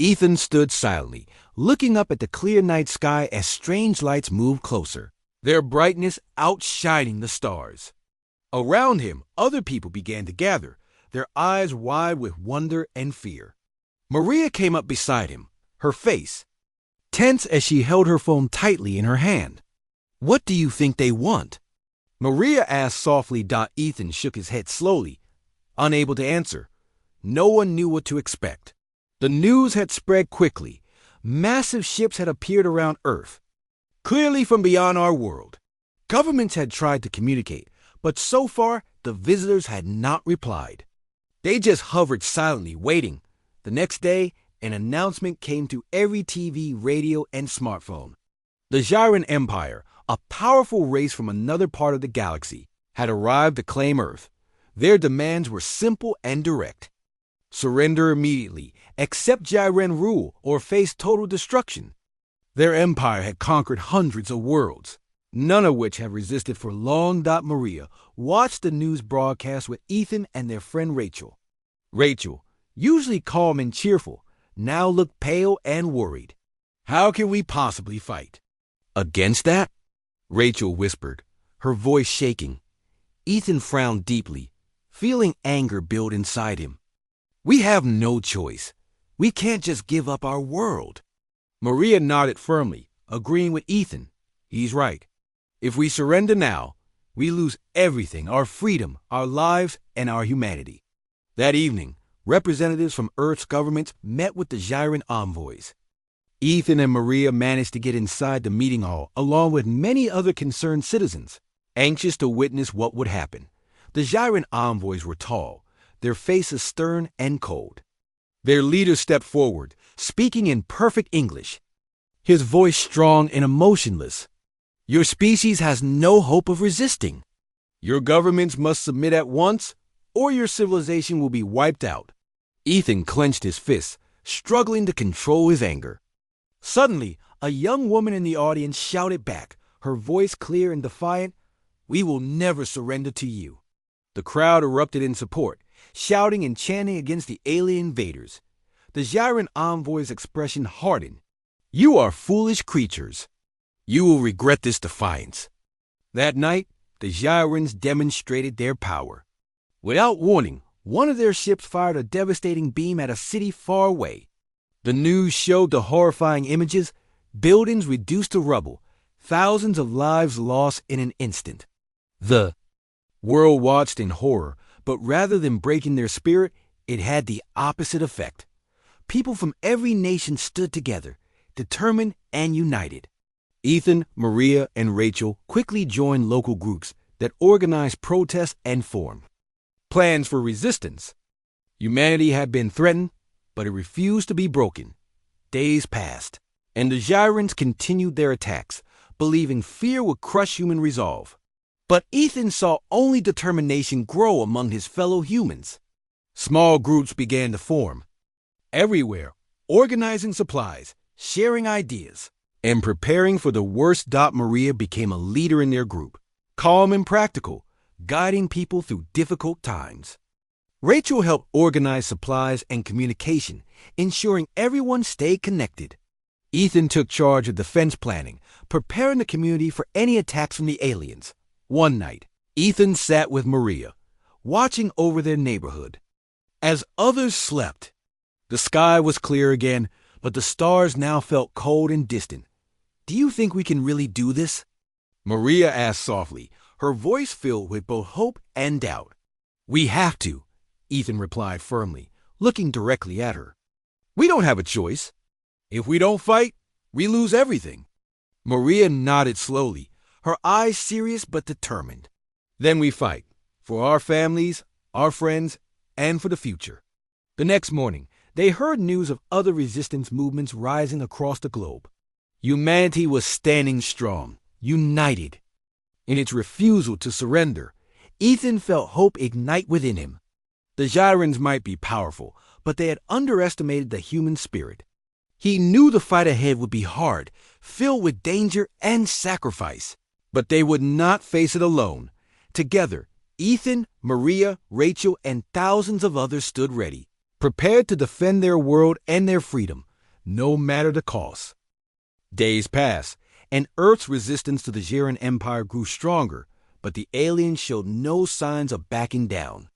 Ethan stood silently, looking up at the clear night sky as strange lights moved closer, their brightness outshining the stars. Around him, other people began to gather, their eyes wide with wonder and fear. Maria came up beside him, her face tense as she held her phone tightly in her hand. "What do you think they want?" Maria asked softly. Ethan shook his head slowly, unable to answer. No one knew what to expect. The news had spread quickly. Massive ships had appeared around Earth, clearly from beyond our world. Governments had tried to communicate, but so far the visitors had not replied. They just hovered silently, waiting. The next day, an announcement came to every TV, radio, and smartphone. The Zyran Empire, a powerful race from another part of the galaxy, had arrived to claim Earth. Their demands were simple and direct. Surrender immediately, accept Zyran rule, or face total destruction. Their empire had conquered hundreds of worlds, none of which have resisted for long. Maria watched the news broadcast with Ethan and their friend Rachel. Rachel, usually calm and cheerful, now looked pale and worried. "How can we possibly fight against that?" Rachel whispered, her voice shaking. Ethan frowned deeply, feeling anger build inside him. "We have no choice. We can't just give up our world." Maria nodded firmly, agreeing with Ethan. He's right. If we surrender now, we lose everything: our freedom, our lives, and our humanity. That evening, representatives from Earth's governments met with the Zyran envoys. Ethan and Maria managed to get inside the meeting hall, along with many other concerned citizens, anxious to witness what would happen. The Zyran envoys were tall, their faces stern and cold. Their leader stepped forward, speaking in perfect English, his voice strong and emotionless. "Your species has no hope of resisting. Your governments must submit at once, or your civilization will be wiped out." Ethan clenched his fists, struggling to control his anger. Suddenly, a young woman in the audience shouted back, her voice clear and defiant, "We will never surrender to you." The crowd erupted in support, shouting and chanting against the alien invaders. The Zyran envoy's expression hardened. "You are foolish creatures. You will regret this defiance." That night, the Zyrans demonstrated their power. Without warning, one of their ships fired a devastating beam at a city far away. The news showed the horrifying images: buildings reduced to rubble, thousands of lives lost in an instant. The world watched in horror, but rather than breaking their spirit, it had the opposite effect. People from every nation stood together, determined and united. Ethan, Maria, and Rachel quickly joined local groups that organized protests and formed plans for resistance. Humanity had been threatened, but it refused to be broken. Days passed, and the Zyrans continued their attacks, believing fear would crush human resolve. But Ethan saw only determination grow among his fellow humans. Small groups began to form, everywhere, organizing supplies, sharing ideas, and preparing for the worst. Maria became a leader in their group, calm and practical, guiding people through difficult times. Rachel helped organize supplies and communication, ensuring everyone stayed connected. Ethan took charge of defense planning, preparing the community for any attacks from the aliens. One night, Ethan sat with Maria, watching over their neighborhood. As others slept, the sky was clear again, but the stars now felt cold and distant. "Do you think we can really do this?" Maria asked softly, her voice filled with both hope and doubt. "We have to," Ethan replied firmly, looking directly at her. "We don't have a choice. If we don't fight, we lose everything." Maria nodded slowly, her eyes serious but determined. "Then we fight, for our families, our friends, and for the future." The next morning, they heard news of other resistance movements rising across the globe. Humanity was standing strong, united. In its refusal to surrender, Ethan felt hope ignite within him. The Zyrans might be powerful, but they had underestimated the human spirit. He knew the fight ahead would be hard, filled with danger and sacrifice. But they would not face it alone. Together, Ethan, Maria, Rachel, and thousands of others stood ready, prepared to defend their world and their freedom, no matter the cost. Days passed, and Earth's resistance to the Jiran Empire grew stronger, but the aliens showed no signs of backing down.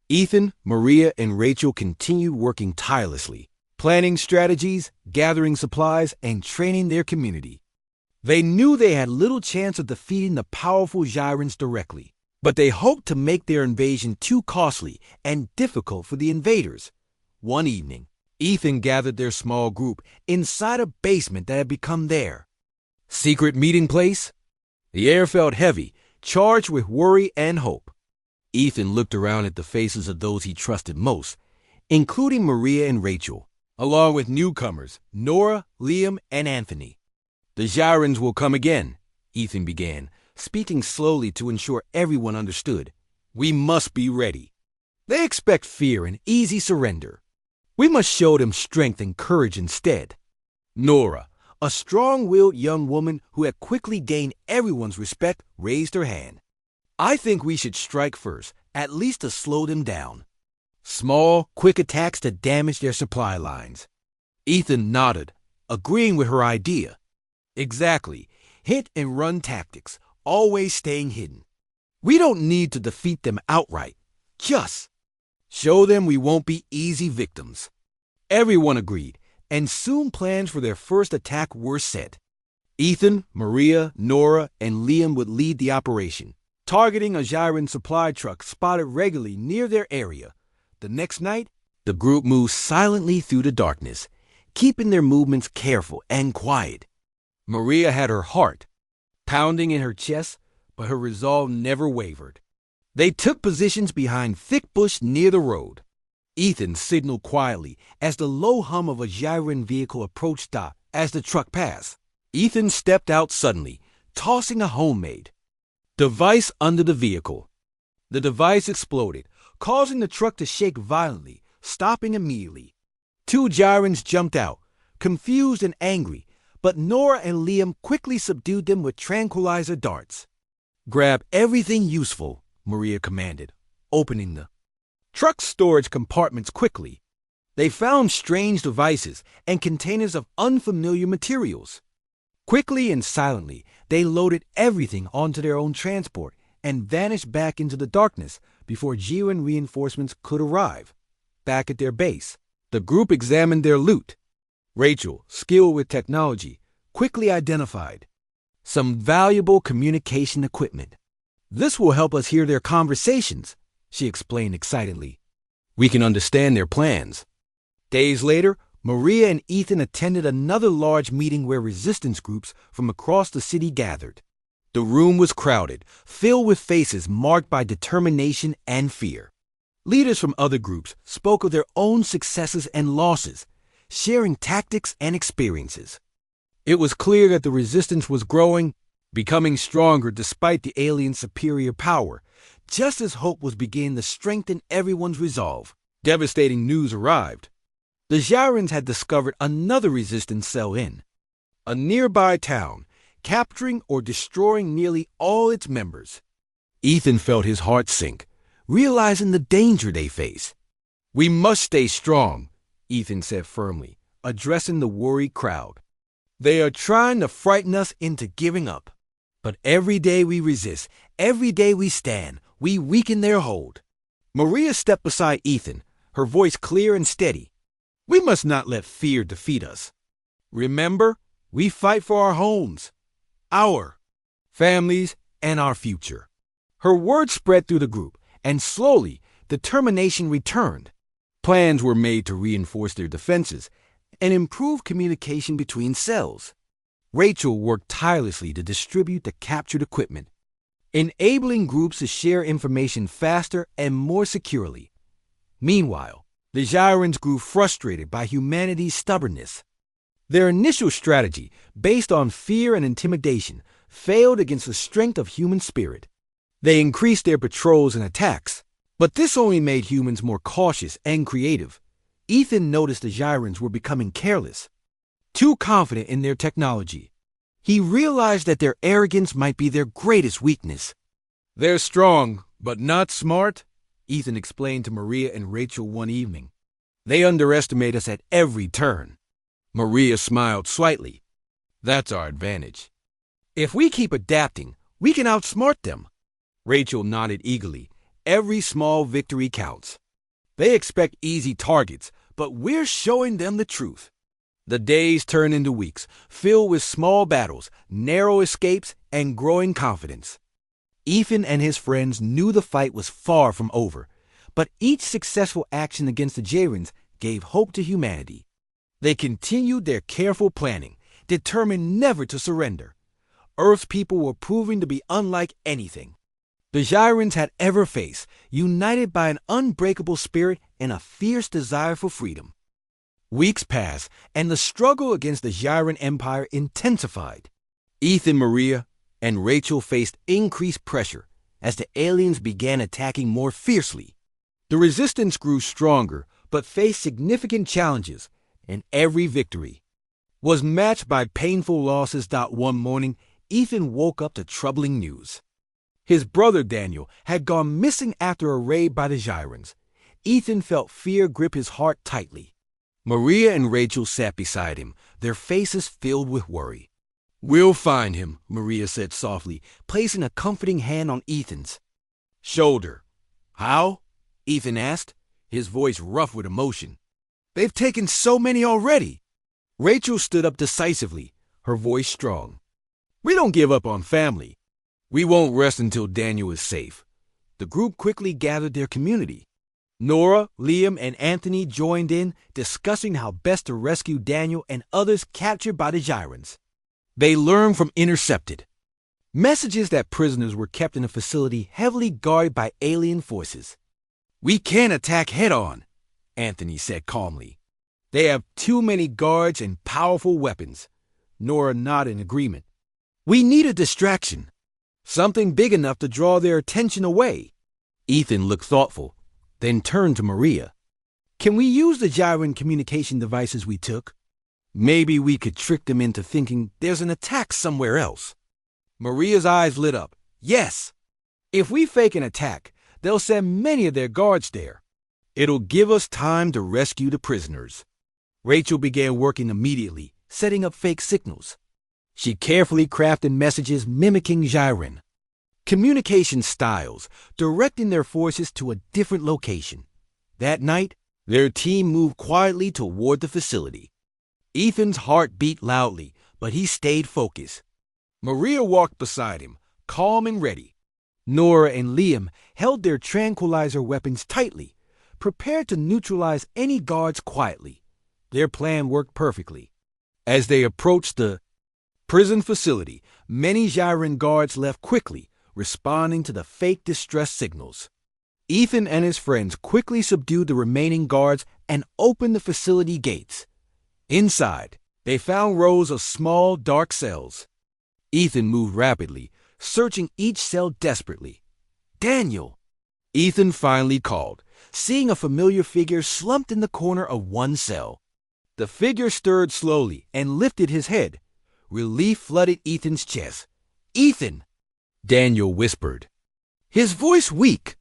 Ethan, Maria, and Rachel continued working tirelessly, planning strategies, gathering supplies, and training their community. They knew they had little chance of defeating the powerful Jirans directly, but they hoped to make their invasion too costly and difficult for the invaders. One evening, Ethan gathered their small group inside a basement that had become their secret meeting place. The air felt heavy, charged with worry and hope. Ethan looked around at the faces of those he trusted most, including Maria and Rachel, along with newcomers Nora, Liam, and Anthony. "The Jirans will come again," Ethan began, speaking slowly to ensure everyone understood. "We must be ready. They expect fear and easy surrender. We must show them strength and courage instead." Nora, a strong-willed young woman who had quickly gained everyone's respect, raised her hand. "I think we should strike first, at least to slow them down. Small, quick attacks to damage their supply lines." Ethan nodded, agreeing with her idea. "Exactly. Hit and run tactics, always staying hidden. We don't need to defeat them outright. Just show them we won't be easy victims." Everyone agreed, and soon plans for their first attack were set. Ethan, Maria, Nora, and Liam would lead the operation, targeting a Jiran supply truck spotted regularly near their area. The next night, the group moved silently through the darkness, keeping their movements careful and quiet. Maria had her heart pounding in her chest, but her resolve never wavered. They took positions behind thick bush near the road. Ethan signaled quietly as the low hum of a Jiran vehicle approached as the truck passed. Ethan stepped out suddenly, tossing a homemade device under the vehicle. The device exploded, causing the truck to shake violently, stopping immediately. Two Jirans jumped out, confused and angry, but Nora and Liam quickly subdued them with tranquilizer darts. "Grab everything useful," Maria commanded, opening the truck's storage compartments quickly. They found strange devices and containers of unfamiliar materials. Quickly and silently, they loaded everything onto their own transport and vanished back into the darkness before Jiran reinforcements could arrive. Back at their base, the group examined their loot. Rachel, skilled with technology, quickly identified some valuable communication equipment. "This will help us hear their conversations," she explained excitedly. "We can understand their plans." Days later, Maria and Ethan attended another large meeting where resistance groups from across the city gathered. The room was crowded, filled with faces marked by determination and fear. Leaders from other groups spoke of their own successes and losses, sharing tactics and experiences. It was clear that the resistance was growing, becoming stronger despite the aliens' superior power, just as hope was beginning to strengthen everyone's resolve. Devastating news arrived. The Jirans had discovered another resistance cell in a nearby town, capturing or destroying nearly all its members. Ethan felt his heart sink, realizing the danger they face. "We must stay strong," Ethan said firmly, addressing the worried crowd. "They are trying to frighten us into giving up. But every day we resist, every day we stand, we weaken their hold." Maria stepped beside Ethan, her voice clear and steady. "We must not let fear defeat us. Remember, we fight for our homes, our families, and our future." Her words spread through the group, and slowly, determination returned. Plans were made to reinforce their defenses and improve communication between cells. Rachel worked tirelessly to distribute the captured equipment, enabling groups to share information faster and more securely. Meanwhile, the Jirans grew frustrated by humanity's stubbornness. Their initial strategy, based on fear and intimidation, failed against the strength of human spirit. They increased their patrols and attacks, but this only made humans more cautious and creative. Ethan noticed the Jirans were becoming careless, too confident in their technology. He realized that their arrogance might be their greatest weakness. "They're strong, but not smart," Ethan explained to Maria and Rachel one evening. "They underestimate us at every turn." Maria smiled slightly. That's our advantage. If we keep adapting, we can outsmart them. Rachel nodded eagerly. Every small victory counts. They expect easy targets, but we're showing them the truth. The days turn into weeks, filled with small battles, narrow escapes, and growing confidence. Ethan and his friends knew the fight was far from over, but each successful action against the Jarans gave hope to humanity. They continued their careful planning, determined never to surrender. Earth's people were proving to be unlike anything the Gyrans had ever faced, united by an unbreakable spirit and a fierce desire for freedom. Weeks passed, and the struggle against the Gyran Empire intensified. Ethan, Maria, and Rachel faced increased pressure as the aliens began attacking more fiercely. The resistance grew stronger, but faced significant challenges, and every victory was matched by painful losses. One morning, Ethan woke up to troubling news. His brother Daniel had gone missing after a raid by the Gyrans. Ethan felt fear grip his heart tightly. Maria and Rachel sat beside him, their faces filled with worry. "We'll find him," Maria said softly, placing a comforting hand on Ethan's shoulder. "How?" Ethan asked, his voice rough with emotion. "They've taken so many already." Rachel stood up decisively, her voice strong. "We don't give up on family. We won't rest until Daniel is safe." The group quickly gathered their community. Nora, Liam, and Anthony joined in, discussing how best to rescue Daniel and others captured by the Gyrans. They learned from intercepted messages that prisoners were kept in a facility heavily guarded by alien forces. "We can't attack head-on," Anthony said calmly. "They have too many guards and powerful weapons." Nora nodded in agreement. "We need a distraction. Something big enough to draw their attention away." Ethan looked thoughtful, then turned to Maria. "Can we use the Gyran communication devices we took? Maybe we could trick them into thinking there's an attack somewhere else." Maria's eyes lit up. "Yes! If we fake an attack, they'll send many of their guards there. It'll give us time to rescue the prisoners." Rachel began working immediately, setting up fake signals. She carefully crafted messages mimicking Gyran communication styles, directing their forces to a different location. That night, their team moved quietly toward the facility. Ethan's heart beat loudly, but he stayed focused. Maria walked beside him, calm and ready. Nora and Liam held their tranquilizer weapons tightly, prepared to neutralize any guards quietly. Their plan worked perfectly. As they approached the prison facility, many Gyran guards left quickly, responding to the fake distress signals. Ethan and his friends quickly subdued the remaining guards and opened the facility gates. Inside, they found rows of small, dark cells. Ethan moved rapidly, searching each cell desperately. "Daniel!" Ethan finally called, seeing a familiar figure slumped in the corner of one cell. The figure stirred slowly and lifted his head. Relief flooded Ethan's chest. "Ethan!" Daniel whispered, his voice weak.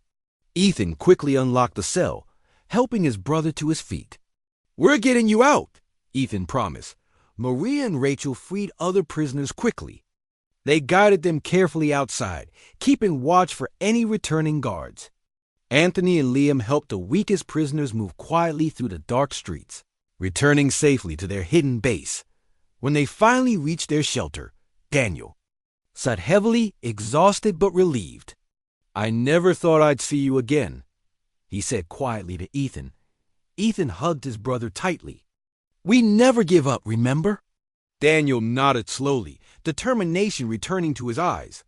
Ethan quickly unlocked the cell, helping his brother to his feet. "We're getting you out," Ethan promised. Maria and Rachel freed other prisoners quickly. They guided them carefully outside, keeping watch for any returning guards. Anthony and Liam helped the weakest prisoners move quietly through the dark streets, returning safely to their hidden base. When they finally reached their shelter, Daniel sat heavily, exhausted but relieved. "I never thought I'd see you again," he said quietly to Ethan. Ethan hugged his brother tightly. "We never give up, remember?" Daniel nodded slowly, determination returning to his eyes.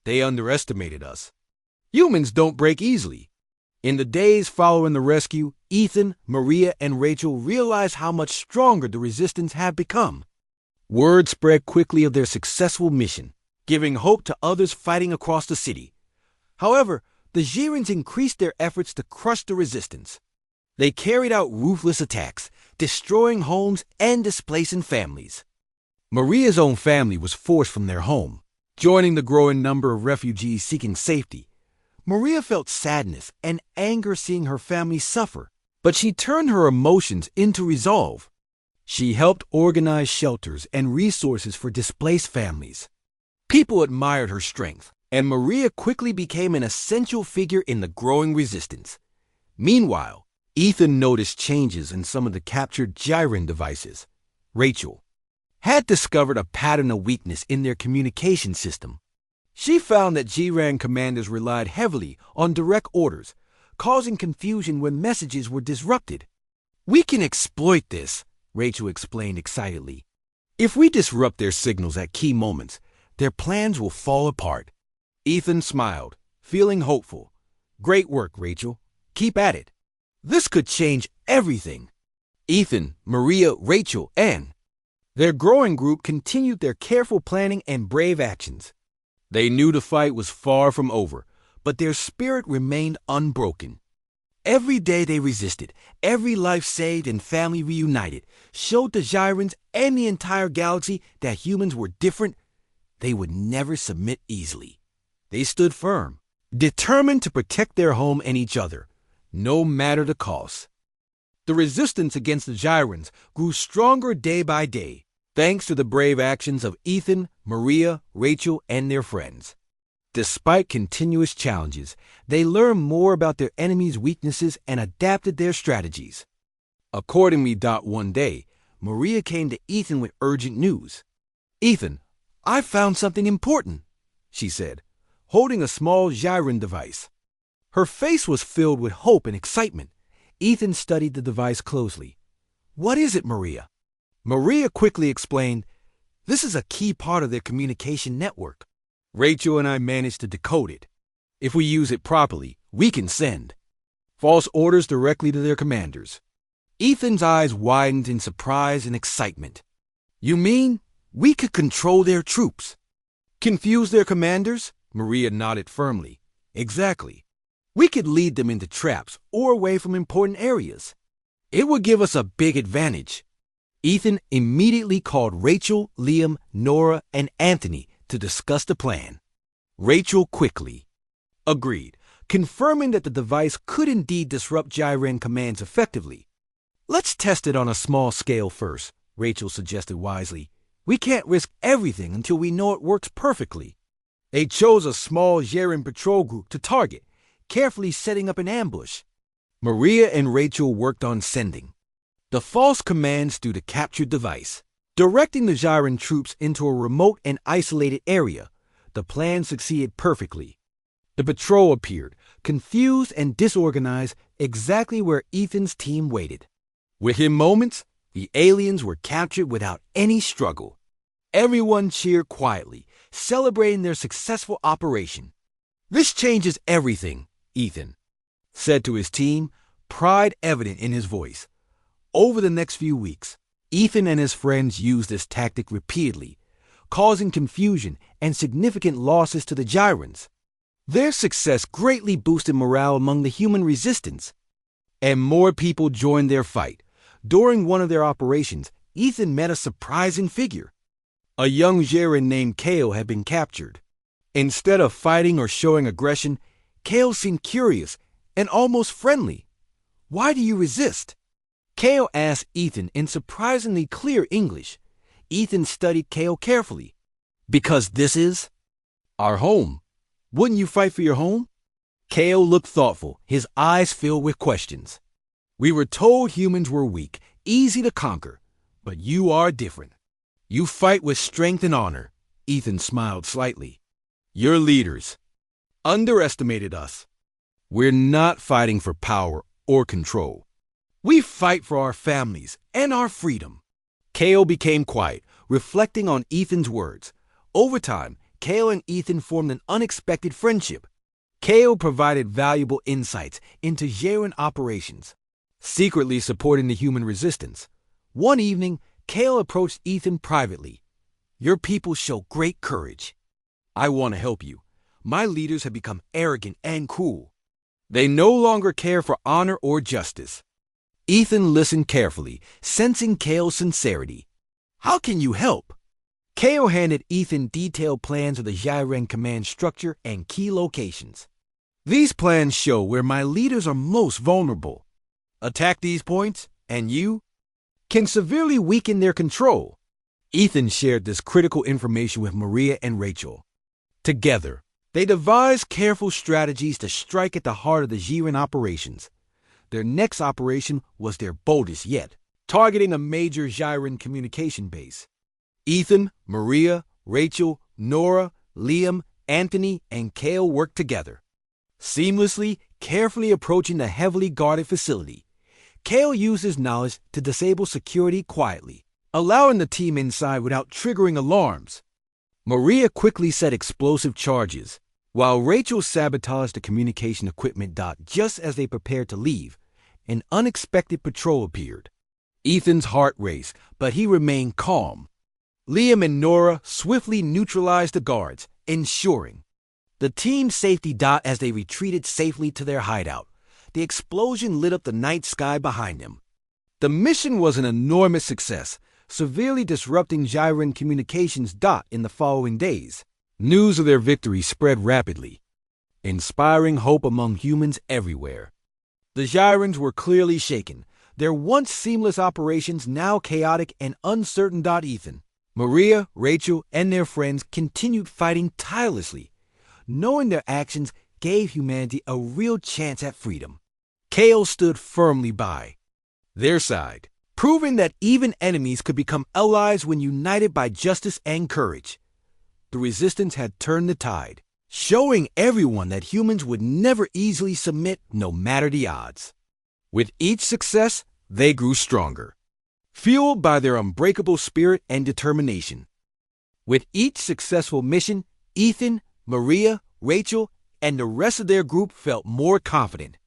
"They underestimated us. Humans don't break easily." In the days following the rescue, Ethan, Maria, and Rachel realized how much stronger the resistance had become. Word spread quickly of their successful mission, giving hope to others fighting across the city. However, the Gyrans increased their efforts to crush the resistance. They carried out ruthless attacks, destroying homes and displacing families. Maria's own family was forced from their home, joining the growing number of refugees seeking safety. Maria felt sadness and anger seeing her family suffer, but she turned her emotions into resolve. She helped organize shelters and resources for displaced families. People admired her strength, and Maria quickly became an essential figure in the growing resistance. Meanwhile, Ethan noticed changes in some of the captured Gyran devices. Rachel had discovered a pattern of weakness in their communication system. She found that Gyran commanders relied heavily on direct orders, causing confusion when messages were disrupted. "We can exploit this," Rachel explained excitedly. "If we disrupt their signals at key moments, their plans will fall apart." Ethan smiled, feeling hopeful. "Great work, Rachel. Keep at it. This could change everything." Ethan, Maria, Rachel, and their growing group continued their careful planning and brave actions. They knew the fight was far from over, but their spirit remained unbroken. Every day they resisted, every life saved and family reunited, showed the Gyrans and the entire galaxy that humans were different. They would never submit easily. They stood firm, determined to protect their home and each other, no matter the cost. The resistance against the Gyrans grew stronger day by day, thanks to the brave actions of Ethan, Maria, Rachel, and their friends. Despite continuous challenges, they learned more about their enemies' weaknesses and adapted their strategies. Accordingly, one day, Maria came to Ethan with urgent news. "Ethan, I found something important," she said, holding a small Gyran device. Her face was filled with hope and excitement. Ethan studied the device closely. "What is it, Maria?" Maria quickly explained, "This is a key part of their communication network. Rachel and I managed to decode it. If we use it properly, we can send false orders directly to their commanders." Ethan's eyes widened in surprise and excitement. "You mean we could control their troops? Confuse their commanders?" Maria nodded firmly. "Exactly. We could lead them into traps or away from important areas. It would give us a big advantage." Ethan immediately called Rachel, Liam, Nora, and Anthony to discuss the plan. Rachel quickly agreed, confirming that the device could indeed disrupt Gyran commands effectively. "Let's test it on a small scale first," Rachel suggested wisely. "We can't risk everything until we know it works perfectly." They chose a small Gyran patrol group to target, carefully setting up an ambush. Maria and Rachel worked on sending the false commands through the captured device, directing the Gyran troops into a remote and isolated area. The plan succeeded perfectly. The patrol appeared, confused and disorganized, exactly where Ethan's team waited. Within moments, the aliens were captured without any struggle. Everyone cheered quietly, celebrating their successful operation. "This changes everything," Ethan said to his team, pride evident in his voice. Over the next few weeks, Ethan and his friends used this tactic repeatedly, causing confusion and significant losses to the Gyrans. Their success greatly boosted morale among the human resistance, and more people joined their fight. During one of their operations, Ethan met a surprising figure. A young Gyran named Kale had been captured. Instead of fighting or showing aggression, Kale seemed curious and almost friendly. "Why do you resist?" Kale asked Ethan in surprisingly clear English. Ethan studied Kale carefully. "Because this is our home. Wouldn't you fight for your home?" Kale looked thoughtful, his eyes filled with questions. "We were told humans were weak, easy to conquer, but you are different. You fight with strength and honor." Ethan smiled slightly. "Your leaders underestimated us. We're not fighting for power or control. We fight for our families and our freedom." Kale became quiet, reflecting on Ethan's words. Over time, Kale and Ethan formed an unexpected friendship. Kale provided valuable insights into Gyran operations, secretly supporting the human resistance. One evening, Kale approached Ethan privately. "Your people show great courage. I want to help you. My leaders have become arrogant and cruel. They no longer care for honor or justice." Ethan listened carefully, sensing Kale's sincerity. "How can you help?" Kale handed Ethan detailed plans of the Gyran command structure and key locations. "These plans show where my leaders are most vulnerable. Attack these points, and you can severely weaken their control. Ethan shared this critical information with Maria and Rachel. Together, they devised careful strategies to strike at the heart of the Jiren operations. Their next operation was their boldest yet, targeting a major Jiren communication base. Ethan, Maria, Rachel, Nora, Liam, Anthony, and Kale worked together, seamlessly, carefully approaching the heavily guarded facility. Kale used his knowledge to disable security quietly, allowing the team inside without triggering alarms. Maria quickly set explosive charges, while Rachel sabotaged the communication equipment dock just as they prepared to leave. An unexpected patrol appeared. Ethan's heart raced, but he remained calm. Liam and Nora swiftly neutralized the guards, ensuring the team's safety as they retreated safely to their hideout. The explosion lit up the night sky behind them. The mission was an enormous success, severely disrupting Jiren communications in the following days. News of their victory spread rapidly, inspiring hope among humans everywhere. The Jirens were clearly shaken, their once seamless operations now chaotic and uncertain. Ethan, Maria, Rachel, and their friends continued fighting tirelessly, knowing their actions gave humanity a real chance at freedom. Kale stood firmly by their side, proving that even enemies could become allies when united by justice and courage. The resistance had turned the tide, showing everyone that humans would never easily submit no matter the odds. With each success, they grew stronger, fueled by their unbreakable spirit and determination. With each successful mission, Ethan, Maria, Rachel, and the rest of their group felt more confident.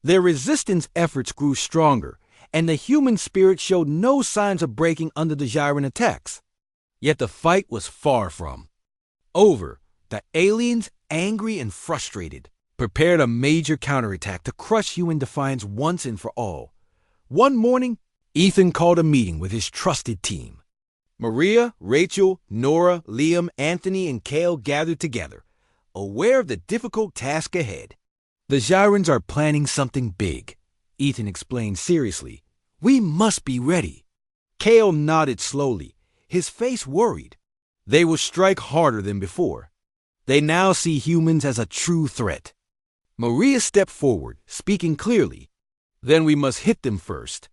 Their resistance efforts grew stronger, and the human spirit showed no signs of breaking under the Jiren attacks. Yet the fight was far from over. The aliens, angry and frustrated, prepared a major counterattack to crush human defiance once and for all. One morning, Ethan called a meeting with his trusted team. Maria, Rachel, Nora, Liam, Anthony, and Kale gathered together, aware of the difficult task ahead. The Jirens are planning something big, Ethan explained seriously. We must be ready. Kale nodded slowly, his face worried. They will strike harder than before. They now see humans as a true threat. Maria stepped forward, speaking clearly. Then we must hit them first.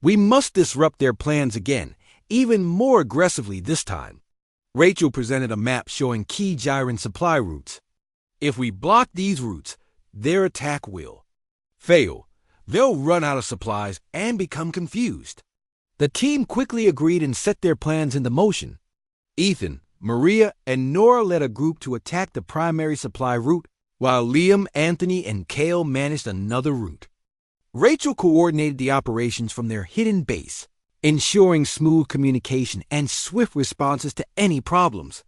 We must disrupt their plans again, even more aggressively this time. Rachel presented a map showing key Jiren supply routes. If we block these routes, their attack will fail. They'll run out of supplies and become confused. The team quickly agreed and set their plans into motion. Ethan, Maria, and Nora led a group to attack the primary supply route, while Liam, Anthony, and Kale managed another route. Rachel coordinated the operations from their hidden base, ensuring smooth communication and swift responses to any problems.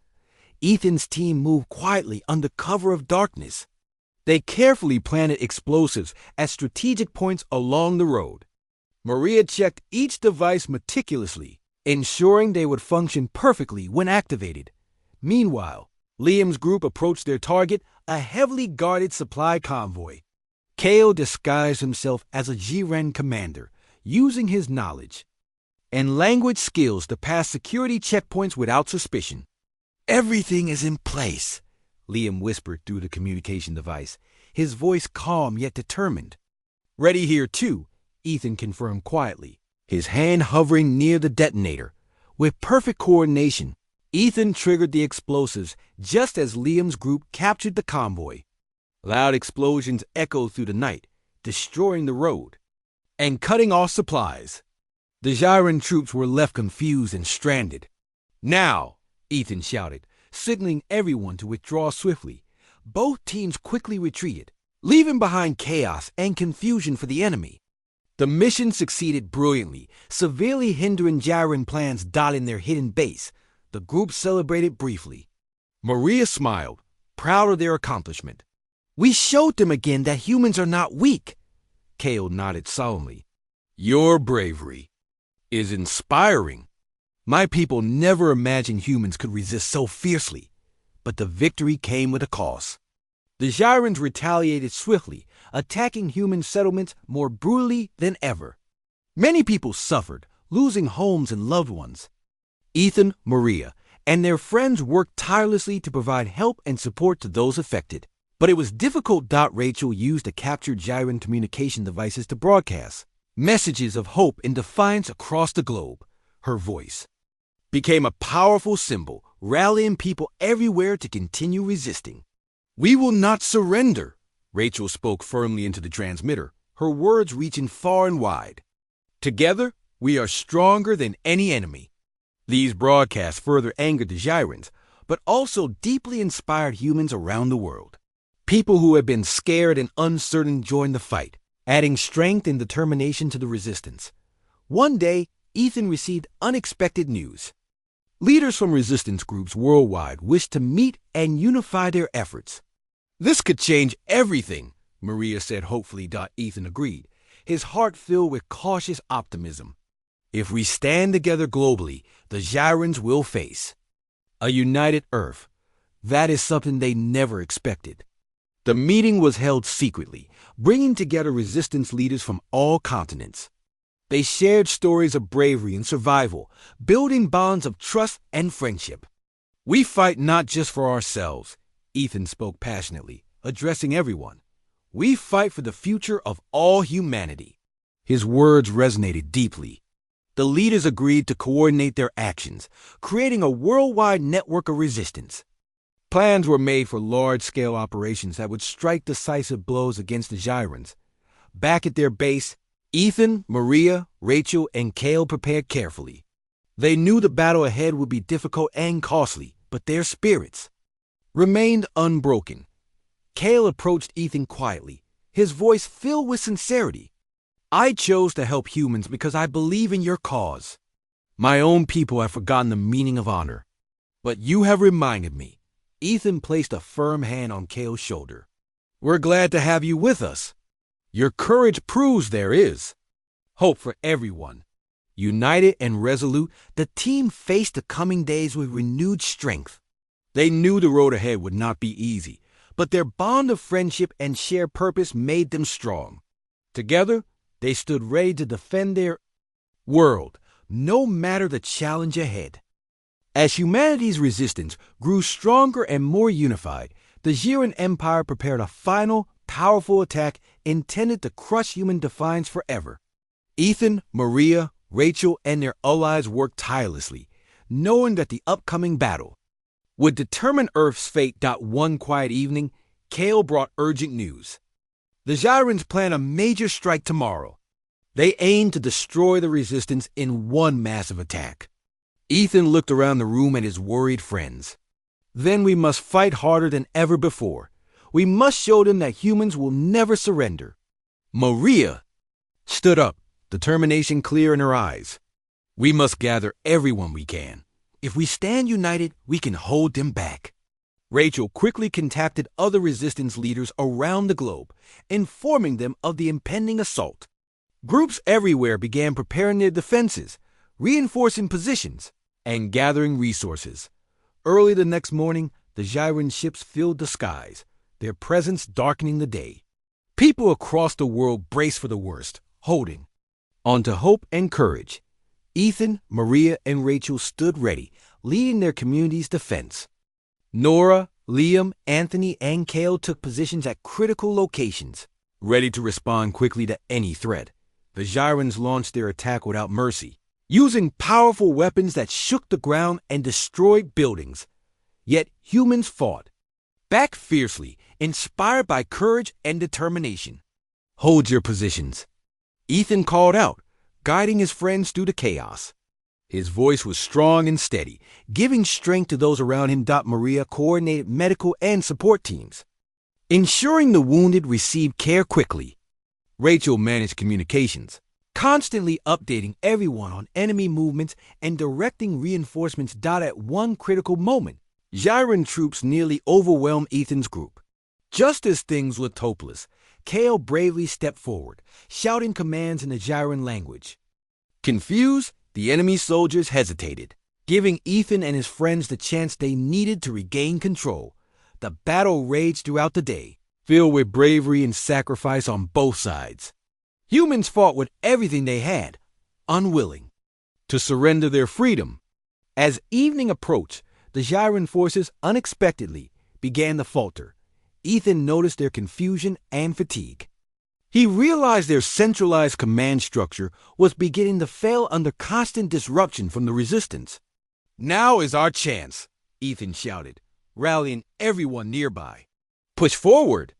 Ethan's team moved quietly under cover of darkness. They carefully planted explosives at strategic points along the road. Maria checked each device meticulously, ensuring they would function perfectly when activated. Meanwhile, Liam's group approached their target, a heavily guarded supply convoy. Kale disguised himself as a Jiren commander, using his knowledge and language skills to pass security checkpoints without suspicion. Everything is in place, Liam whispered through the communication device, his voice calm yet determined. Ready here too, Ethan confirmed quietly, his hand hovering near the detonator. With perfect coordination, Ethan triggered the explosives just as Liam's group captured the convoy. Loud explosions echoed through the night, destroying the road and cutting off supplies. The Jiren troops were left confused and stranded. Now, Ethan shouted, signaling everyone to withdraw swiftly. Both teams quickly retreated, leaving behind chaos and confusion for the enemy. The mission succeeded brilliantly, severely hindering Jiren plans in their hidden base. The group celebrated briefly. Maria smiled, proud of their accomplishment. We showed them again that humans are not weak. Kale nodded solemnly. Your bravery is inspiring. My people never imagined humans could resist so fiercely, but the victory came with a cost. The Jirens retaliated swiftly, attacking human settlements more brutally than ever. Many people suffered, losing homes and loved ones. Ethan, Maria, and their friends worked tirelessly to provide help and support to those affected. But it was difficult. Rachel used a captured Gyran communication devices to broadcast messages of hope and defiance across the globe. Her voice became a powerful symbol, rallying people everywhere to continue resisting. "We will not surrender," Rachel spoke firmly into the transmitter, her words reaching far and wide. "Together, we are stronger than any enemy." These broadcasts further angered the Gyrans, but also deeply inspired humans around the world. People who had been scared and uncertain joined the fight, adding strength and determination to the resistance. One day, Ethan received unexpected news. Leaders from resistance groups worldwide wished to meet and unify their efforts. "This could change everything," Maria said hopefully. Ethan agreed, his heart filled with cautious optimism. "If we stand together globally, the Gyrans will face a united Earth. That is something they never expected." The meeting was held secretly, bringing together resistance leaders from all continents. They shared stories of bravery and survival, building bonds of trust and friendship. "We fight not just for ourselves," Ethan spoke passionately, addressing everyone. "We fight for the future of all humanity." His words resonated deeply. The leaders agreed to coordinate their actions, creating a worldwide network of resistance. Plans were made for large-scale operations that would strike decisive blows against the Gyrans. Back at their base, Ethan, Maria, Rachel, and Cale prepared carefully. They knew the battle ahead would be difficult and costly, but their spirits remained unbroken. Cale approached Ethan quietly, his voice filled with sincerity. "I chose to help humans because I believe in your cause. My own people have forgotten the meaning of honor, but you have reminded me." Ethan placed a firm hand on Cale's shoulder. "We're glad to have you with us. Your courage proves there is hope for everyone." United and resolute, the team faced the coming days with renewed strength. They knew the road ahead would not be easy, but their bond of friendship and shared purpose made them strong. Together, they stood ready to defend their world, no matter the challenge ahead. As humanity's resistance grew stronger and more unified, the Gyran Empire prepared a final, powerful attack intended to crush human defiance forever. Ethan, Maria, Rachel, and their allies worked tirelessly, knowing that the upcoming battle would determine Earth's fate. One quiet evening, Cale brought urgent news. The Gyrans plan a major strike tomorrow. They aim to destroy the resistance in one massive attack. Ethan looked around the room at his worried friends. "Then we must fight harder than ever before. We must show them that humans will never surrender." Maria stood up, determination clear in her eyes. "We must gather everyone we can. If we stand united, we can hold them back." Rachel quickly contacted other resistance leaders around the globe, informing them of the impending assault. Groups everywhere began preparing their defenses, reinforcing positions, and gathering resources. Early the next morning, the Gyran ships filled the skies, their presence darkening the day. People across the world braced for the worst, holding on to hope and courage. Ethan, Maria, and Rachel stood ready, leading their community's defense. Nora, Liam, Anthony, and Cale took positions at critical locations, ready to respond quickly to any threat. The Gyrans launched their attack without mercy, using powerful weapons that shook the ground and destroyed buildings. Yet humans fought back fiercely, inspired by courage and determination. "Hold your positions," Ethan called out, guiding his friends through the chaos. His voice was strong and steady, giving strength to those around him. Maria coordinated medical and support teams, ensuring the wounded received care quickly. Rachel managed communications, constantly updating everyone on enemy movements and directing reinforcements. At one critical moment, Gyran troops nearly overwhelmed Ethan's group. Just as things looked hopeless, Cale bravely stepped forward, shouting commands in the Gyran language. Confused, the enemy soldiers hesitated, giving Ethan and his friends the chance they needed to regain control. The battle raged throughout the day, filled with bravery and sacrifice on both sides. Humans fought with everything they had, unwilling to surrender their freedom. As evening approached, the Gyran forces unexpectedly began to falter. Ethan noticed their confusion and fatigue. He realized their centralized command structure was beginning to fail under constant disruption from the resistance. "Now is our chance," Ethan shouted, rallying everyone nearby. "Push forward!"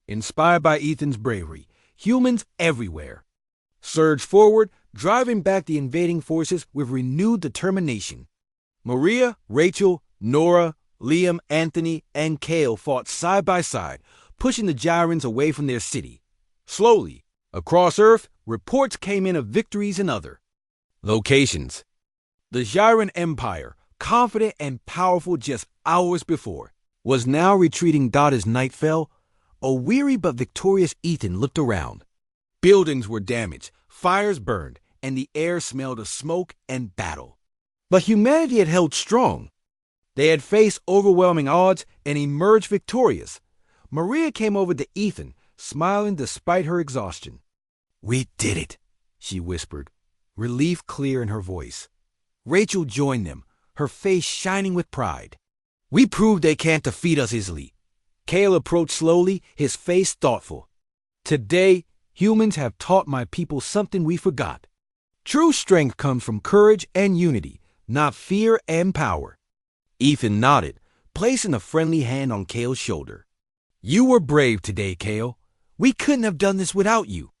Inspired by Ethan's bravery, humans everywhere surged forward, driving back the invading forces with renewed determination. Maria, Rachel, Nora, Liam, Anthony, and Kale fought side by side, pushing the Gyrans away from their city. Slowly, across Earth, reports came in of victories in other locations. The Gyran Empire, confident and powerful just hours before, was now retreating. As night fell, a weary but victorious Ethan looked around. Buildings were damaged, fires burned, and the air smelled of smoke and battle. But humanity had held strong. They had faced overwhelming odds and emerged victorious. Maria came over to Ethan, smiling despite her exhaustion. "We did it," she whispered, relief clear in her voice. Rachel joined them, her face shining with pride. "We proved they can't defeat us easily." Kale approached slowly, his face thoughtful. "Today, humans have taught my people something we forgot. True strength comes from courage and unity, not fear and power." Ethan nodded, placing a friendly hand on Kale's shoulder. "You were brave today, Kale. We couldn't have done this without you."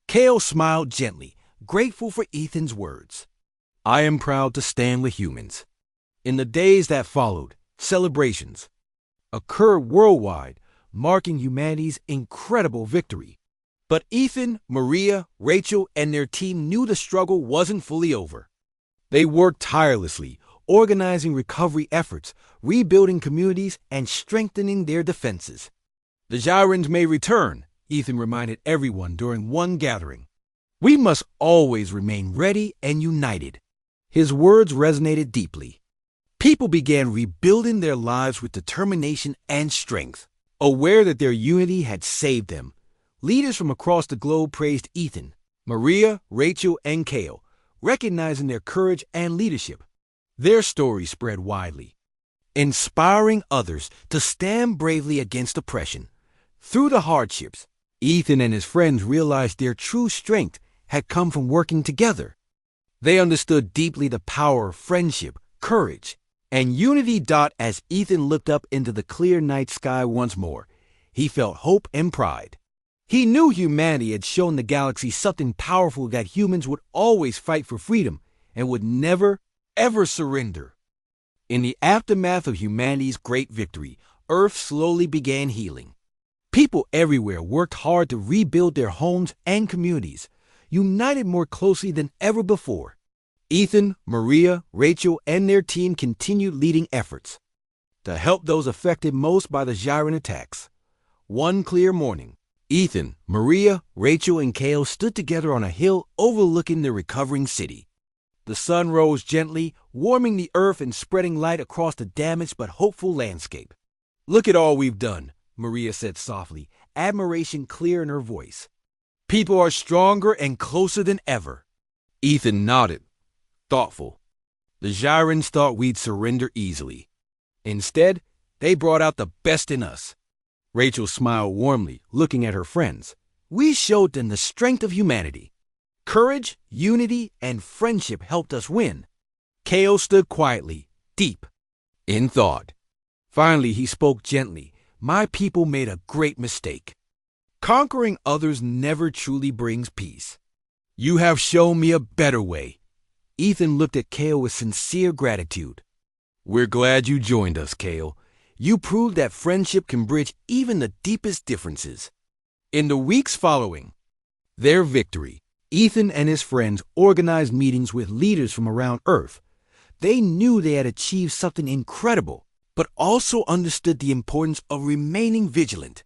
Kale smiled gently, grateful for Ethan's words. "I am proud to stand with humans." In the days that followed, celebrations occurred worldwide, marking humanity's incredible victory. But Ethan, Maria, Rachel, and their team knew the struggle wasn't fully over. They worked tirelessly, organizing recovery efforts, rebuilding communities, and strengthening their defenses. "The Gyrans may return," Ethan reminded everyone during one gathering. "We must always remain ready and united." His words resonated deeply. People began rebuilding their lives with determination and strength, aware that their unity had saved them. Leaders from across the globe praised Ethan, Maria, Rachel, and Kale, recognizing their courage and leadership. Their story spread widely, inspiring others to stand bravely against oppression. Through the hardships, Ethan and his friends realized their true strength had come from working together. They understood deeply the power of friendship, courage, and unity. As Ethan looked up into the clear night sky once more, he felt hope and pride. He knew humanity had shown the galaxy something powerful, that humans would always fight for freedom and would never, ever surrender. In the aftermath of humanity's great victory, Earth slowly began healing. People everywhere worked hard to rebuild their homes and communities, united more closely than ever before. Ethan, Maria, Rachel, and their team continued leading efforts to help those affected most by the Gyran attacks. One clear morning, Ethan, Maria, Rachel, and Kale stood together on a hill overlooking the recovering city. The sun rose gently, warming the earth and spreading light across the damaged but hopeful landscape. "Look at all we've done," Maria said softly, admiration clear in her voice. "People are stronger and closer than ever." Ethan nodded, thoughtful. "The Gyrans thought we'd surrender easily. Instead, they brought out the best in us." Rachel smiled warmly, looking at her friends. "We showed them the strength of humanity. Courage, unity, and friendship helped us win." Kale stood quietly, deep in thought. Finally, he spoke gently. "My people made a great mistake. Conquering others never truly brings peace. You have shown me a better way." Ethan looked at Kale with sincere gratitude. "We're glad you joined us, Kale. You proved that friendship can bridge even the deepest differences." In the weeks following their victory, Ethan and his friends organized meetings with leaders from around Earth. They knew they had achieved something incredible, but also understood the importance of remaining vigilant.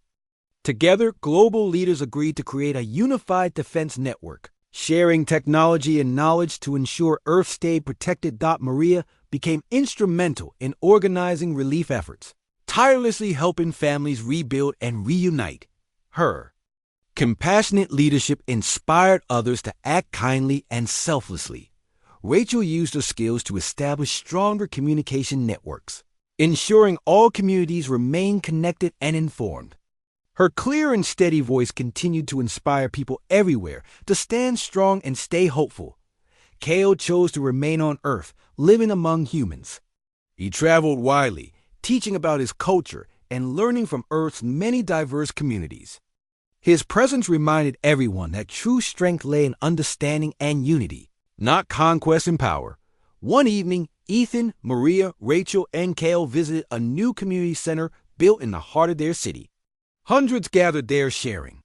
Together, global leaders agreed to create a unified defense network, sharing technology and knowledge to ensure Earth stayed protected. Maria became instrumental in organizing relief efforts, tirelessly helping families rebuild and reunite. Her compassionate leadership inspired others to act kindly and selflessly. Rachel used her skills to establish stronger communication networks, ensuring all communities remain connected and informed. Her clear and steady voice continued to inspire people everywhere to stand strong and stay hopeful. Kale chose to remain on Earth, living among humans. He traveled widely, teaching about his culture and learning from Earth's many diverse communities. His presence reminded everyone that true strength lay in understanding and unity, not conquest and power. One evening, Ethan, Maria, Rachel, and Kale visited a new community center built in the heart of their city. Hundreds gathered there sharing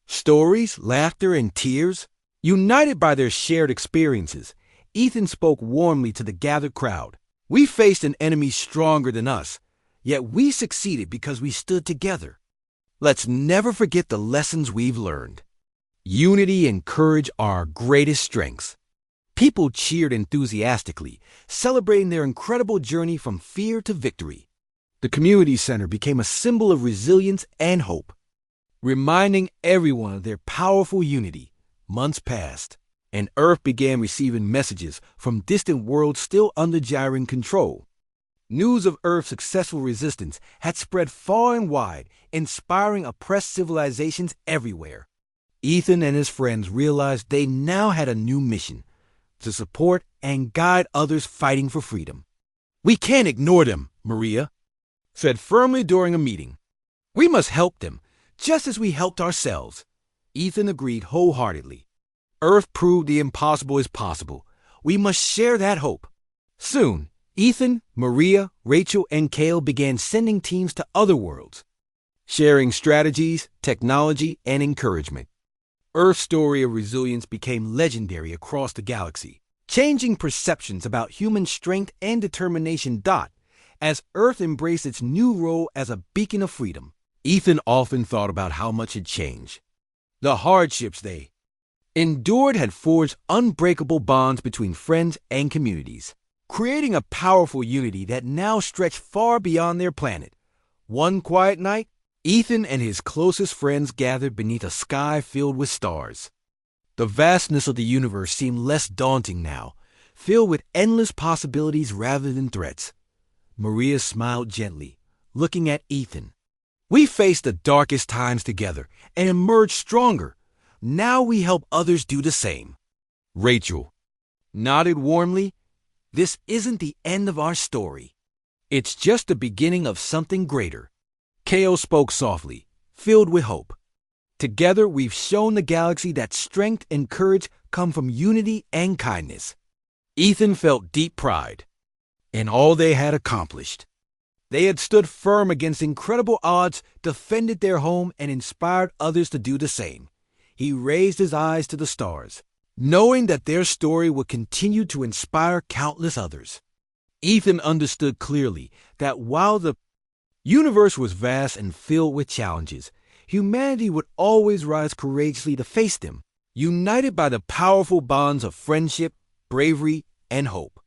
stories, laughter, and tears. United by their shared experiences, Ethan spoke warmly to the gathered crowd. "We faced an enemy stronger than us, yet we succeeded because we stood together. Let's never forget the lessons we've learned. Unity and courage are our greatest strengths." People cheered enthusiastically, celebrating their incredible journey from fear to victory. The community center became a symbol of resilience and hope, reminding everyone of their powerful unity. Months passed, and Earth began receiving messages from distant worlds still under Gyran control. News of Earth's successful resistance had spread far and wide, inspiring oppressed civilizations everywhere. Ethan and his friends realized they now had a new mission: to support and guide others fighting for freedom. "We can't ignore them," Maria said firmly during a meeting. "We must help them, just as we helped ourselves." Ethan agreed wholeheartedly. Earth proved the impossible is possible. We must share that hope. Soon, Ethan, Maria, Rachel, and Kale began sending teams to other worlds, sharing strategies, technology, and encouragement. Earth's story of resilience became legendary across the galaxy, changing perceptions about human strength and determination. As Earth embraced its new role as a beacon of freedom, Ethan often thought about how much had changed. The hardships they endured had forged unbreakable bonds between friends and communities, creating a powerful unity that now stretched far beyond their planet. One quiet night, Ethan and his closest friends gathered beneath a sky filled with stars. The vastness of the universe seemed less daunting now, filled with endless possibilities rather than threats. Maria smiled gently, looking at Ethan. "We faced the darkest times together and emerged stronger. Now we help others do the same." Rachel nodded warmly. "This isn't the end of our story. It's just the beginning of something greater." Kale spoke softly, filled with hope. "Together we've shown the galaxy that strength and courage come from unity and kindness." Ethan felt deep pride in all they had accomplished. They had stood firm against incredible odds, defended their home, and inspired others to do the same. He raised his eyes to the stars, knowing that their story would continue to inspire countless others. Ethan understood clearly that while the universe was vast and filled with challenges, humanity would always rise courageously to face them, united by the powerful bonds of friendship, bravery, and hope.